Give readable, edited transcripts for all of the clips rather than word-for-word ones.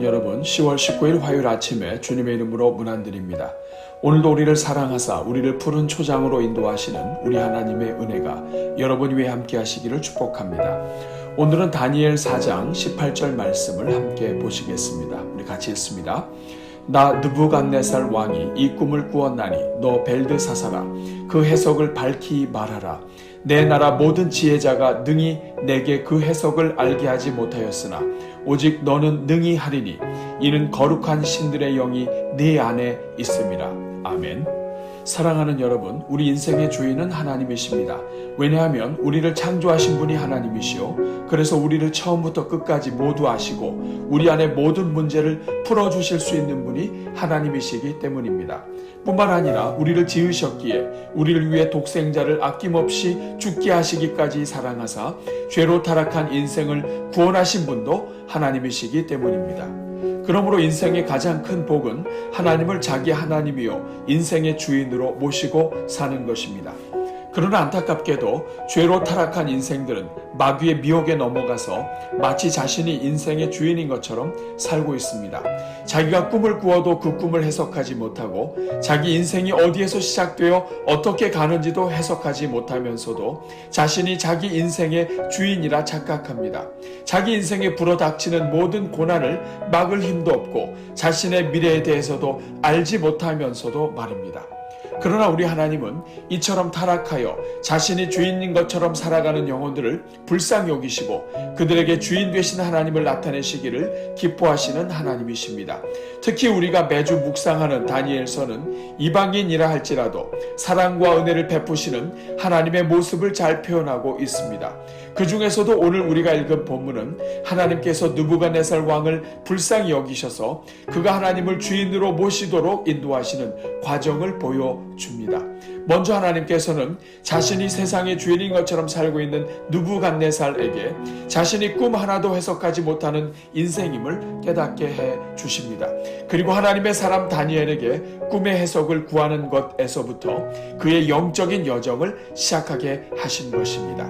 사랑하는 여러분, 10월 19일 화요일 아침에 주님의 이름으로 문안드립니다. 오늘도 우리를 사랑하사 우리를 푸른 초장으로 인도하시는 우리 하나님의 은혜가 여러분 위에 함께 하시기를 축복합니다. 오늘은 다니엘 4장 18절 말씀을 함께 보시겠습니다. 우리 같이 읽습니다. 나 느부갓네살 왕이 이 꿈을 꾸었나니 너 벨드사사라 그 해석을 밝히 말하라. 내 나라 모든 지혜자가 능히 내게 그 해석을 알게 하지 못하였으나 오직 너는 능히 하리니 이는 거룩한 신들의 영이 네 안에 있음이라. 아멘. 사랑하는 여러분, 우리 인생의 주인은 하나님이십니다. 왜냐하면 우리를 창조하신 분이 하나님이시오. 그래서 우리를 처음부터 끝까지 모두 아시고 우리 안에 모든 문제를 풀어주실 수 있는 분이 하나님이시기 때문입니다. 뿐만 아니라 우리를 지으셨기에 우리를 위해 독생자를 아낌없이 죽게 하시기까지 사랑하사 죄로 타락한 인생을 구원하신 분도 하나님이시기 때문입니다. 그러므로 인생의 가장 큰 복은 하나님을 자기 하나님이요 인생의 주인으로 모시고 사는 것입니다. 그러나 안타깝게도 죄로 타락한 인생들은 마귀의 미혹에 넘어가서 마치 자신이 인생의 주인인 것처럼 살고 있습니다. 자기가 꿈을 꾸어도 그 꿈을 해석하지 못하고 자기 인생이 어디에서 시작되어 어떻게 가는지도 해석하지 못하면서도 자신이 자기 인생의 주인이라 착각합니다. 자기 인생에 불어닥치는 모든 고난을 막을 힘도 없고 자신의 미래에 대해서도 알지 못하면서도 말입니다. 그러나 우리 하나님은 이처럼 타락하여 자신이 주인인 것처럼 살아가는 영혼들을 불쌍히 여기시고 그들에게 주인 되신 하나님을 나타내시기를 기뻐하시는 하나님이십니다. 특히 우리가 매주 묵상하는 다니엘서는 이방인이라 할지라도 사랑과 은혜를 베푸시는 하나님의 모습을 잘 표현하고 있습니다. 그 중에서도 오늘 우리가 읽은 본문은 하나님께서 느부갓네살 왕을 불쌍히 여기셔서 그가 하나님을 주인으로 모시도록 인도하시는 과정을 보여줍니다. 먼저 하나님께서는 자신이 세상의 주인인 것처럼 살고 있는 느부갓네살에게 자신이 꿈 하나도 해석하지 못하는 인생임을 깨닫게 해 주십니다. 그리고 하나님의 사람 다니엘에게 꿈의 해석을 구하는 것에서부터 그의 영적인 여정을 시작하게 하신 것입니다.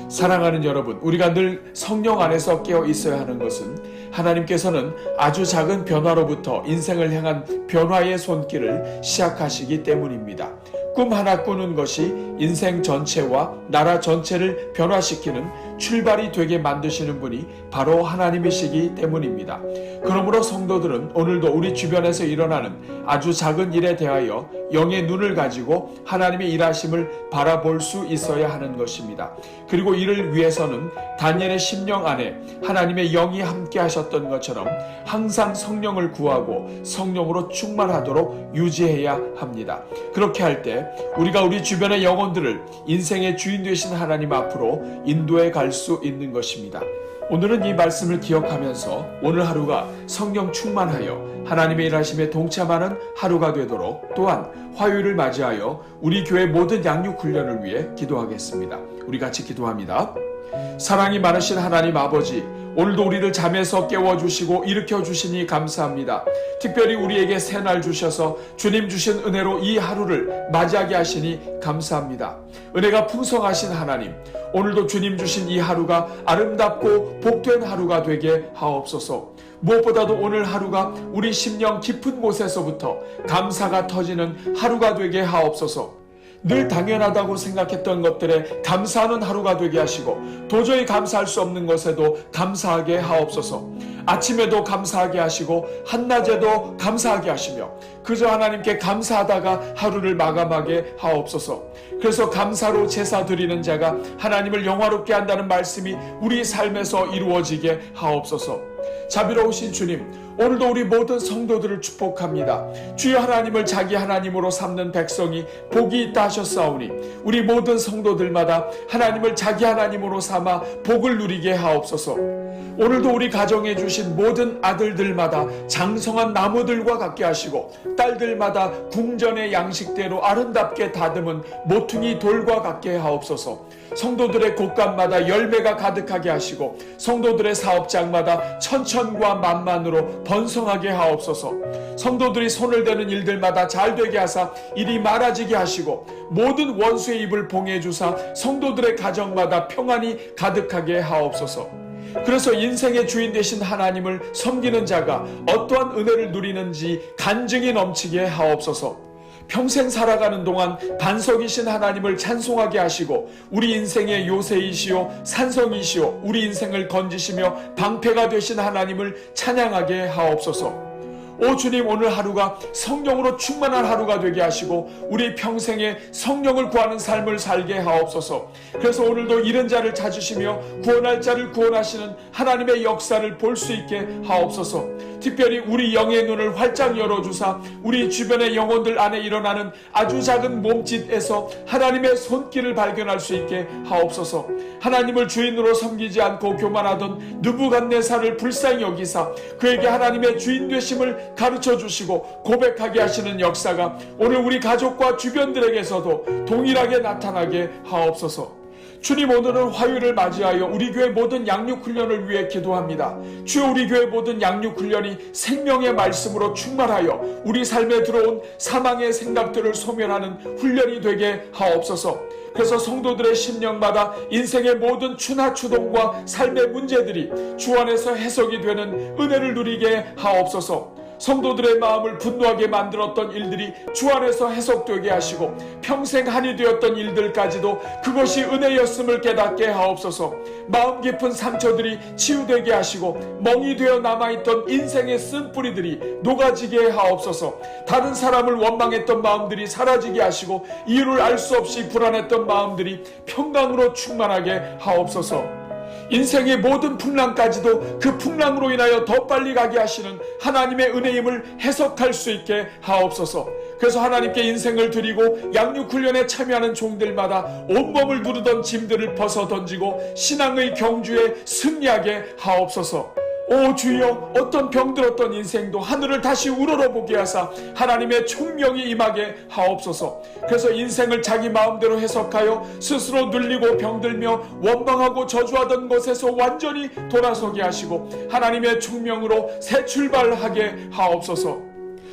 사랑하는 여러분, 우리가 늘 성령 안에서 깨어 있어야 하는 것은 하나님께서는 아주 작은 변화로부터 인생을 향한 변화의 손길을 시작하시기 때문입니다. 꿈 하나 꾸는 것이 인생 전체와 나라 전체를 변화시키는 출발이 되게 만드시는 분이 바로 하나님이시기 때문입니다. 그러므로 성도들은 오늘도 우리 주변에서 일어나는 아주 작은 일에 대하여 영의 눈을 가지고 하나님의 일하심을 바라볼 수 있어야 하는 것입니다. 그리고 이를 위해서는 다니엘의 심령 안에 하나님의 영이 함께 하셨던 것처럼 항상 성령을 구하고 성령으로 충만하도록 유지해야 합니다. 그렇게 할 때 우리가 우리 주변의 영혼들을 인생의 주인 되신 하나님 앞으로 인도해 갈 수 있는 것입니다. 오늘은 이 말씀을 기억하면서 오늘 하루가 성령 충만하여 하나님의 일하심에 동참하는 하루가 되도록 또한 화요일을 맞이하여 우리 교회 모든 양육 훈련을 위해 기도하겠습니다. 우리 같이 기도합니다. 사랑이 많으신 하나님 아버지, 오늘도 우리를 잠에서 깨워주시고 일으켜주시니 감사합니다. 특별히 우리에게 새날 주셔서 주님 주신 은혜로 이 하루를 맞이하게 하시니 감사합니다. 은혜가 풍성하신 하나님, 오늘도 주님 주신 이 하루가 아름답고 복된 하루가 되게 하옵소서. 무엇보다도 오늘 하루가 우리 심령 깊은 곳에서부터 감사가 터지는 하루가 되게 하옵소서. 늘 당연하다고 생각했던 것들에 감사하는 하루가 되게 하시고 도저히 감사할 수 없는 것에도 감사하게 하옵소서. 아침에도 감사하게 하시고 한낮에도 감사하게 하시며 그저 하나님께 감사하다가 하루를 마감하게 하옵소서. 그래서 감사로 제사 드리는 자가 하나님을 영화롭게 한다는 말씀이 우리 삶에서 이루어지게 하옵소서. 자비로우신 주님, 오늘도 우리 모든 성도들을 축복합니다. 주여 하나님을 자기 하나님으로 삼는 백성이 복이 있다 하셨사오니 우리 모든 성도들마다 하나님을 자기 하나님으로 삼아 복을 누리게 하옵소서. 오늘도 우리 가정에 주신 모든 아들들마다 장성한 나무들과 같게 하시고 딸들마다 궁전의 양식대로 아름답게 다듬은 모퉁이 돌과 같게 하옵소서. 성도들의 곳간마다 열매가 가득하게 하시고 성도들의 사업장마다 천천과 만만으로 번성하게 하옵소서. 성도들이 손을 대는 일들마다 잘되게 하사 일이 많아지게 하시고 모든 원수의 입을 봉해 주사 성도들의 가정마다 평안이 가득하게 하옵소서. 그래서 인생의 주인 되신 하나님을 섬기는 자가 어떠한 은혜를 누리는지 간증이 넘치게 하옵소서. 평생 살아가는 동안 반석이신 하나님을 찬송하게 하시고 우리 인생의 요새이시오 산성이시오 우리 인생을 건지시며 방패가 되신 하나님을 찬양하게 하옵소서. 오 주님, 오늘 하루가 성령으로 충만한 하루가 되게 하시고 우리 평생에 성령을 구하는 삶을 살게 하옵소서. 그래서 오늘도 잃은 자를 찾으시며 구원할 자를 구원하시는 하나님의 역사를 볼 수 있게 하옵소서. 특별히 우리 영의 눈을 활짝 열어주사 우리 주변의 영혼들 안에 일어나는 아주 작은 몸짓에서 하나님의 손길을 발견할 수 있게 하옵소서. 하나님을 주인으로 섬기지 않고 교만하던 느부갓네살을 불쌍히 여기사 그에게 하나님의 주인 되심을 가르쳐 주시고 고백하게 하시는 역사가 오늘 우리 가족과 주변들에게서도 동일하게 나타나게 하옵소서. 주님, 오늘은 화요일을 맞이하여 우리 교회 모든 양육훈련을 위해 기도합니다. 주여, 우리 교회 모든 양육훈련이 생명의 말씀으로 충만하여 우리 삶에 들어온 사망의 생각들을 소멸하는 훈련이 되게 하옵소서. 그래서 성도들의 심령마다 인생의 모든 추나추동과 삶의 문제들이 주 안에서 해석이 되는 은혜를 누리게 하옵소서. 성도들의 마음을 분노하게 만들었던 일들이 주 안에서 해석되게 하시고 평생 한이 되었던 일들까지도 그것이 은혜였음을 깨닫게 하옵소서. 마음 깊은 상처들이 치유되게 하시고 멍이 되어 남아있던 인생의 쓴뿌리들이 녹아지게 하옵소서. 다른 사람을 원망했던 마음들이 사라지게 하시고 이유를 알 수 없이 불안했던 마음들이 평강으로 충만하게 하옵소서. 인생의 모든 풍랑까지도 그 풍랑으로 인하여 더 빨리 가게 하시는 하나님의 은혜임을 해석할 수 있게 하옵소서. 그래서 하나님께 인생을 드리고 양육훈련에 참여하는 종들마다 온몸을 누르던 짐들을 벗어 던지고 신앙의 경주에 승리하게 하옵소서. 오 주여, 어떤 병들었던 인생도 하늘을 다시 우러러보게 하사 하나님의 총명이 임하게 하옵소서. 그래서 인생을 자기 마음대로 해석하여 스스로 눌리고 병들며 원망하고 저주하던 것에서 완전히 돌아서게 하시고 하나님의 총명으로 새 출발하게 하옵소서.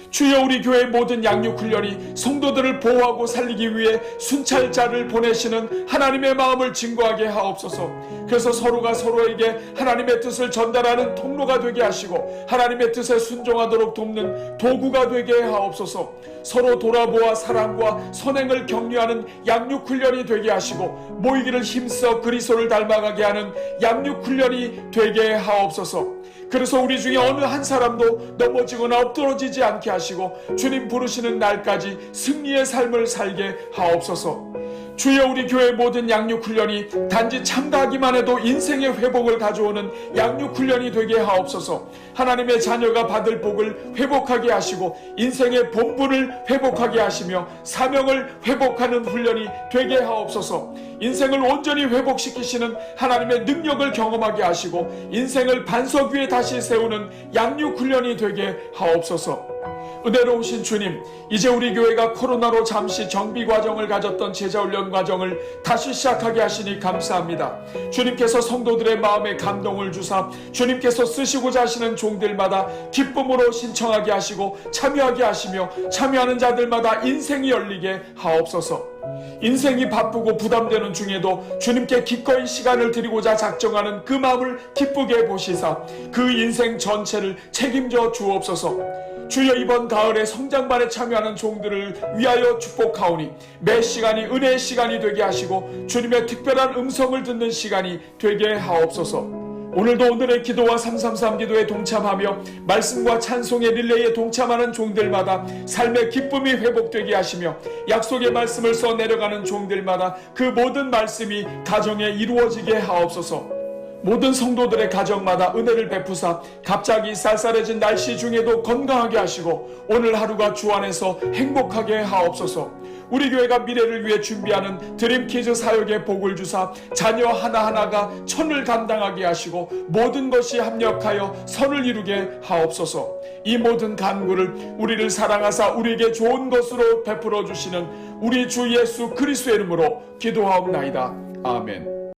주여, 우리 교회의 모든 양육훈련이 성도들을 보호하고 살리기 위해 순찰자를 보내시는 하나님의 마음을 증거하게 하옵소서. 그래서 서로가 서로에게 하나님의 뜻을 전달하는 통로가 되게 하시고 하나님의 뜻에 순종하도록 돕는 도구가 되게 하옵소서. 서로 돌아보아 사랑과 선행을 격려하는 양육훈련이 되게 하시고 모이기를 힘써 그리스도를 닮아가게 하는 양육훈련이 되게 하옵소서. 그래서 우리 중에 어느 한 사람도 넘어지거나 엎드러지지 않게 하시고 주님 부르시는 날까지 승리의 삶을 살게 하옵소서. 주여, 우리 교회 모든 양육훈련이 단지 참가하기만 해도 인생의 회복을 가져오는 양육훈련이 되게 하옵소서. 하나님의 자녀가 받을 복을 회복하게 하시고 인생의 본분을 회복하게 하시며 사명을 회복하는 훈련이 되게 하옵소서. 인생을 온전히 회복시키시는 하나님의 능력을 경험하게 하시고 인생을 반석 위에 다시 세우는 양육훈련이 되게 하옵소서. 은혜로우신 주님, 이제 우리 교회가 코로나로 잠시 정비 과정을 가졌던 제자훈련 과정을 다시 시작하게 하시니 감사합니다. 주님께서 성도들의 마음에 감동을 주사 주님께서 쓰시고자 하시는 종들마다 기쁨으로 신청하게 하시고 참여하게 하시며 참여하는 자들마다 인생이 열리게 하옵소서. 인생이 바쁘고 부담되는 중에도 주님께 기꺼이 시간을 드리고자 작정하는 그 마음을 기쁘게 보시사 그 인생 전체를 책임져 주옵소서. 주여, 이번 가을에 성장반에 참여하는 종들을 위하여 축복하오니 매 시간이 은혜의 시간이 되게 하시고 주님의 특별한 음성을 듣는 시간이 되게 하옵소서. 오늘도 오늘의 기도와 333 기도에 동참하며 말씀과 찬송의 릴레이에 동참하는 종들마다 삶의 기쁨이 회복되게 하시며 약속의 말씀을 써 내려가는 종들마다 그 모든 말씀이 가정에 이루어지게 하옵소서. 모든 성도들의 가정마다 은혜를 베푸사 갑자기 쌀쌀해진 날씨 중에도 건강하게 하시고 오늘 하루가 주 안에서 행복하게 하옵소서. 우리 교회가 미래를 위해 준비하는 드림키즈 사역의 복을 주사 자녀 하나하나가 천을 감당하게 하시고 모든 것이 합력하여 선을 이루게 하옵소서. 이 모든 간구를 우리를 사랑하사 우리에게 좋은 것으로 베풀어 주시는 우리 주 예수 그리스도의 이름으로 기도하옵나이다. 아멘.